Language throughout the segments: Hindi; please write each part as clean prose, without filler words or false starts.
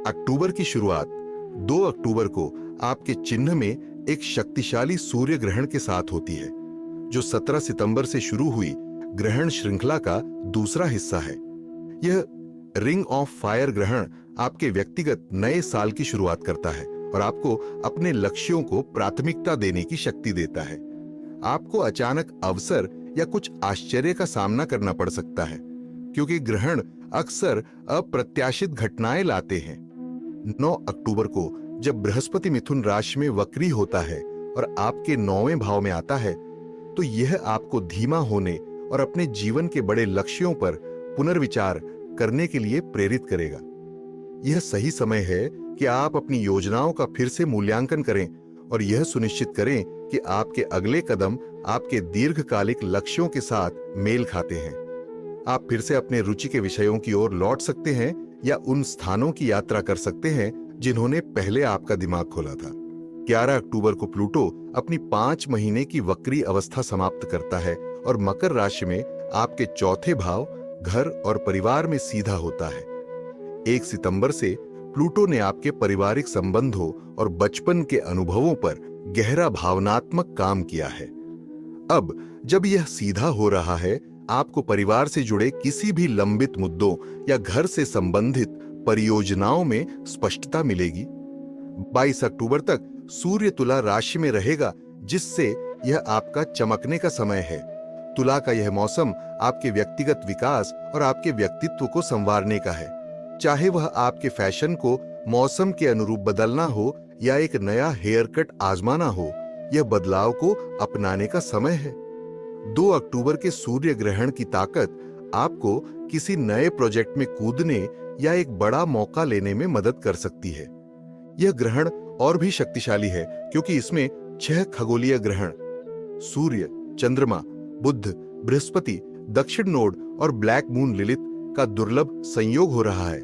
अक्टूबर की शुरुआत 2 अक्टूबर को आपके चिन्ह में एक शक्तिशाली सूर्य ग्रहण के साथ होती है, जो 17 सितंबर से शुरू हुई ग्रहण श्रृंखला का दूसरा हिस्सा है। यह रिंग ऑफ फायर ग्रहण आपके व्यक्तिगत नए साल की शुरुआत करता है और आपको अपने लक्ष्यों को प्राथमिकता देने की शक्ति देता है। आपको अचानक अवसर या कुछ आश्चर्य का सामना करना पड़ सकता है, क्योंकि ग्रहण अक्सर अप्रत्याशित घटनाएं लाते हैं। 9 अक्टूबर को जब बृहस्पति मिथुन राशि में वक्री होता है और आपके 9वें भाव में आता है, तो यह आपको धीमा होने और अपने जीवन के बड़े लक्ष्यों पर पुनर्विचार करने के लिए प्रेरित करेगा। यह सही समय है कि आप अपनी योजनाओं का फिर से मूल्यांकन करें और यह सुनिश्चित करें कि आपके अगले कदम आपके दीर्घकालिक लक्ष्यों के साथ मेल खाते हैं। आप फिर से अपने रुचि के विषयों की ओर लौट सकते हैं या उन स्थानों की यात्रा कर सकते हैं जिन्होंने पहले आपका दिमाग खोला था। 11 अक्टूबर को प्लूटो अपनी 5 महीने की वक्री अवस्था समाप्त करता है और मकर राशि में आपके चौथे भाव, घर और परिवार में सीधा होता है। 1 सितंबर से प्लूटो ने आपके पारिवारिक संबंधों और बचपन के अनुभवों पर गहरा भावनात्मक काम किया है। अब जब यह सीधा हो रहा है, आपको परिवार से जुड़े किसी भी लंबित मुद्दों या घर से संबंधित परियोजनाओं में स्पष्टता मिलेगी। 22 अक्टूबर तक सूर्य तुला राशि में रहेगा, जिससे यह आपका चमकने का समय है। तुला का यह मौसम आपके व्यक्तिगत विकास और आपके व्यक्तित्व को संवारने का है। चाहे वह आपके फैशन को मौसम के अनुरूप बदलना हो या एक नया हेयर कट आजमाना हो, यह बदलाव को अपनाने का समय है। 2 अक्टूबर के सूर्य ग्रहण की ताकत आपको किसी नए प्रोजेक्ट में कूदने या एक बड़ा मौका लेने में मदद कर सकती है। यह ग्रहण और भी शक्तिशाली है क्योंकि इसमें 6 खगोलीय ग्रहण सूर्य, चंद्रमा, बुध, बृहस्पति, दक्षिण नोड और ब्लैक मून लिलित का दुर्लभ संयोग हो रहा है,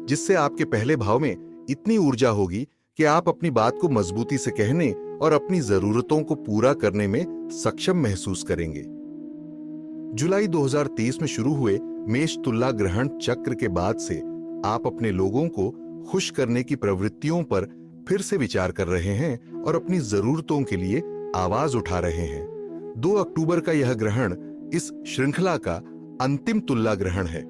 जिससे आपके पहले भाव में इतनी ऊर्जा होगी कि आप अपनी बात को मजबूती से कहने और अपनी जरूरतों को पूरा करने में सक्षम महसूस करेंगे। जुलाई 2023 में शुरू हुए मेष तुला ग्रहण चक्र के बाद से आप अपने लोगों को खुश करने की प्रवृत्तियों पर फिर से विचार कर रहे हैं और अपनी जरूरतों के लिए आवाज उठा रहे हैं। 2 अक्टूबर का यह ग्रहण इस श्रृंखला का अंतिम तुला ग्रहण है,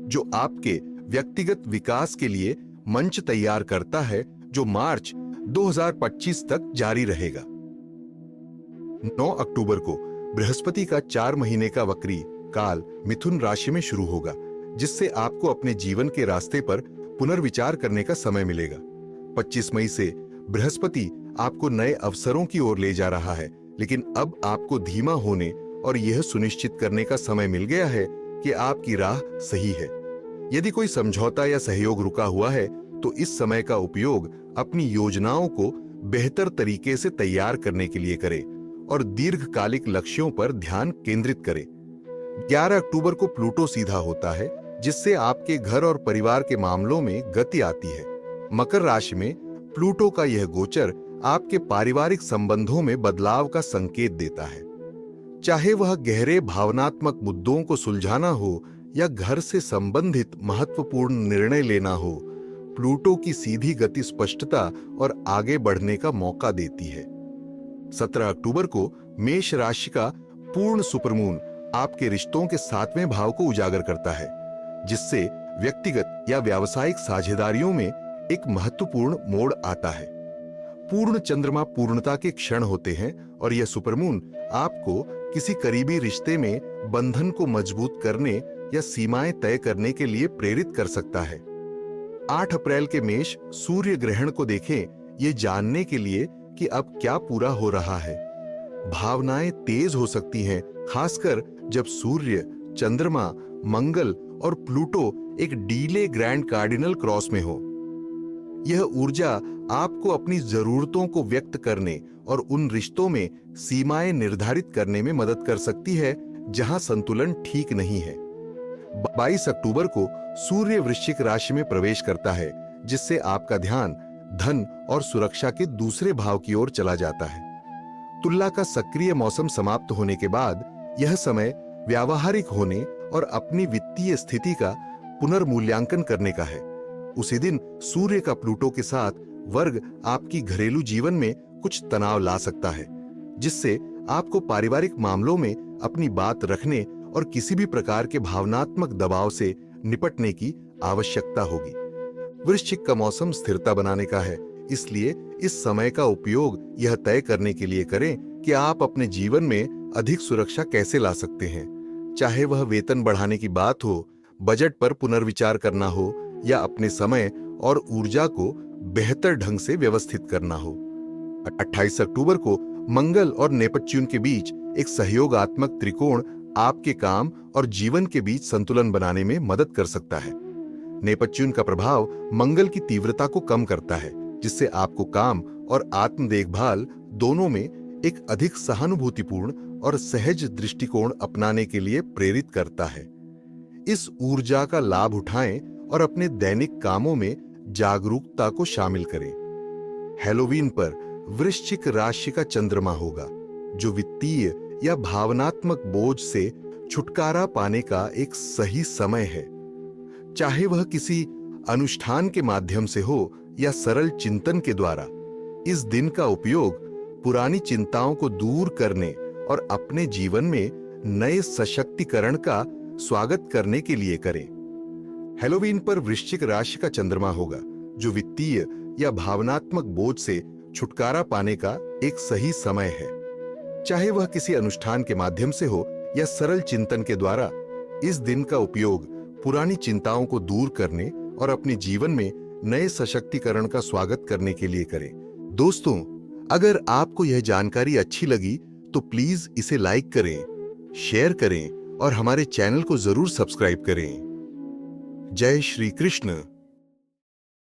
जो आपके व्यक्तिगत विकास के लिए मंच तैयार करता है, जो मार्च 2025 तक जारी रहेगा। 9 अक्टूबर को बृहस्पति का 4 महीने का वक्री काल मिथुन राशि में शुरू होगा, जिससे आपको अपने जीवन के रास्ते पर पुनर्विचार करने का समय मिलेगा। 25 मई से बृहस्पति आपको नए अवसरों की ओर ले जा रहा है, लेकिन अब आपको धीमा होने और यह सुनिश्चित करने का समय मिल गया है कि आपकी राह सही है। यदि कोई समझौता या सहयोग रुका हुआ है, तो इस समय का उपयोग अपनी योजनाओं को बेहतर तरीके से तैयार करने के लिए करें और दीर्घकालिक लक्ष्यों पर ध्यान केंद्रित करें। 11 अक्टूबर को प्लूटो सीधा होता है, जिससे आपके घर और परिवार के मामलों में गति आती है। मकर राशि में प्लूटो का यह गोचर आपके पारिवारिक संबंधों में बदलाव का संकेत देता है। चाहे वह गहरे भावनात्मक मुद्दों को सुलझाना हो या घर से संबंधित महत्वपूर्ण निर्णय लेना हो, प्लूटो की सीधी गति स्पष्टता और आगे बढ़ने का मौका देती है। 17 अक्टूबर को मेष राशि का पूर्ण सुपरमून आपके रिश्तों के 7वें भाव को उजागर करता है, जिससे व्यक्तिगत या व्यावसायिक साझेदारियों में एक महत्वपूर्ण मोड़ आता है। पूर्ण चंद्रमा पूर्णता के क्षण होते हैं और यह सुपरमून आपको किसी करीबी रिश्ते में बंधन को मजबूत करने या सीमाएं तय करने के लिए प्रेरित कर सकता है। 8 अप्रैल के मेष सूर्य ग्रहण को देखें, ये जानने के लिए कि अब क्या पूरा हो रहा है। भावनाएं तेज हो सकती हैं, खासकर जब सूर्य, चंद्रमा, मंगल और प्लूटो एक डीले ग्रैंड कार्डिनल क्रॉस में हो। यह ऊर्जा आपको अपनी जरूरतों को व्यक्त करने और उन रिश्तों में सीमाएं निर्धारित करने में मदद कर सकती है जहां संतुलन ठीक नहीं है। 22 अक्टूबर को सूर्य वृश्चिक राशि में प्रवेश करता है, जिससे आपका ध्यान धन और सुरक्षा के दूसरे भाव की ओर चला जाता है। तुला का सक्रिय मौसम समाप्त होने के बाद यह समय व्यावहारिक होने और अपनी वित्तीय स्थिति का पुनर्मूल्यांकन करने का है। उसी दिन सूर्य का प्लूटो के साथ वर्ग आपकी घरेलू जीवन में कुछ तनाव ला सकता है, जिससे आपको पारिवारिक मामलों में अपनी बात रखने और किसी भी प्रकार के भावनात्मक दबाव से निपटने की आवश्यकता होगी। वृश्चिक का मौसम स्थिरता बनाने का है, इसलिए इस समय का उपयोग यह तय करने के लिए करें कि आप अपने जीवन में अधिक सुरक्षा कैसे ला सकते हैं। चाहे वह वेतन बढ़ाने की बात हो, बजट पर पुनर्विचार करना हो या अपने समय और ऊर्जा को बेहतर ढंग से व्यवस्थित करना हो। 28 अक्टूबर को मंगल और नेपच्यून के बीच एक सहयोगात्मक त्रिकोण आपके काम और जीवन के बीच संतुलन बनाने में मदद कर सकता है। नेपच्यून का प्रभाव मंगल की तीव्रता को कम करता है, जिससे आपको काम और आत्म देखभाल दोनों में एक अधिक सहानुभूतिपूर्ण और सहज दृष्टिकोण अपनाने के लिए प्रेरित करता है। इस ऊर्जा का लाभ उठाएं और अपने दैनिक कामों में जागरूकता को शामिल करें। हैलोवीन पर वृश्चिक राशि का चंद्रमा होगा, जो वित्तीय या भावनात्मक बोझ से छुटकारा पाने का एक सही समय है। चाहे वह किसी अनुष्ठान के माध्यम से हो या सरल चिंतन के द्वारा, इस दिन का उपयोग पुरानी चिंताओं को दूर करने और अपने जीवन में नए सशक्तिकरण का स्वागत करने के लिए करें। हैलोवीन पर वृश्चिक राशि का चंद्रमा होगा, जो वित्तीय या भावनात्मक बोझ से छुटकारा पाने का एक सही समय है। चाहे वह किसी अनुष्ठान के माध्यम से हो या सरल चिंतन के द्वारा, इस दिन का उपयोग पुरानी चिंताओं को दूर करने और अपने जीवन में नए सशक्तिकरण का स्वागत करने के लिए करें। दोस्तों, अगर आपको यह जानकारी अच्छी लगी तो प्लीज इसे लाइक करें, शेयर करें और हमारे चैनल को जरूर सब्सक्राइब करें। जय श्री कृष्ण।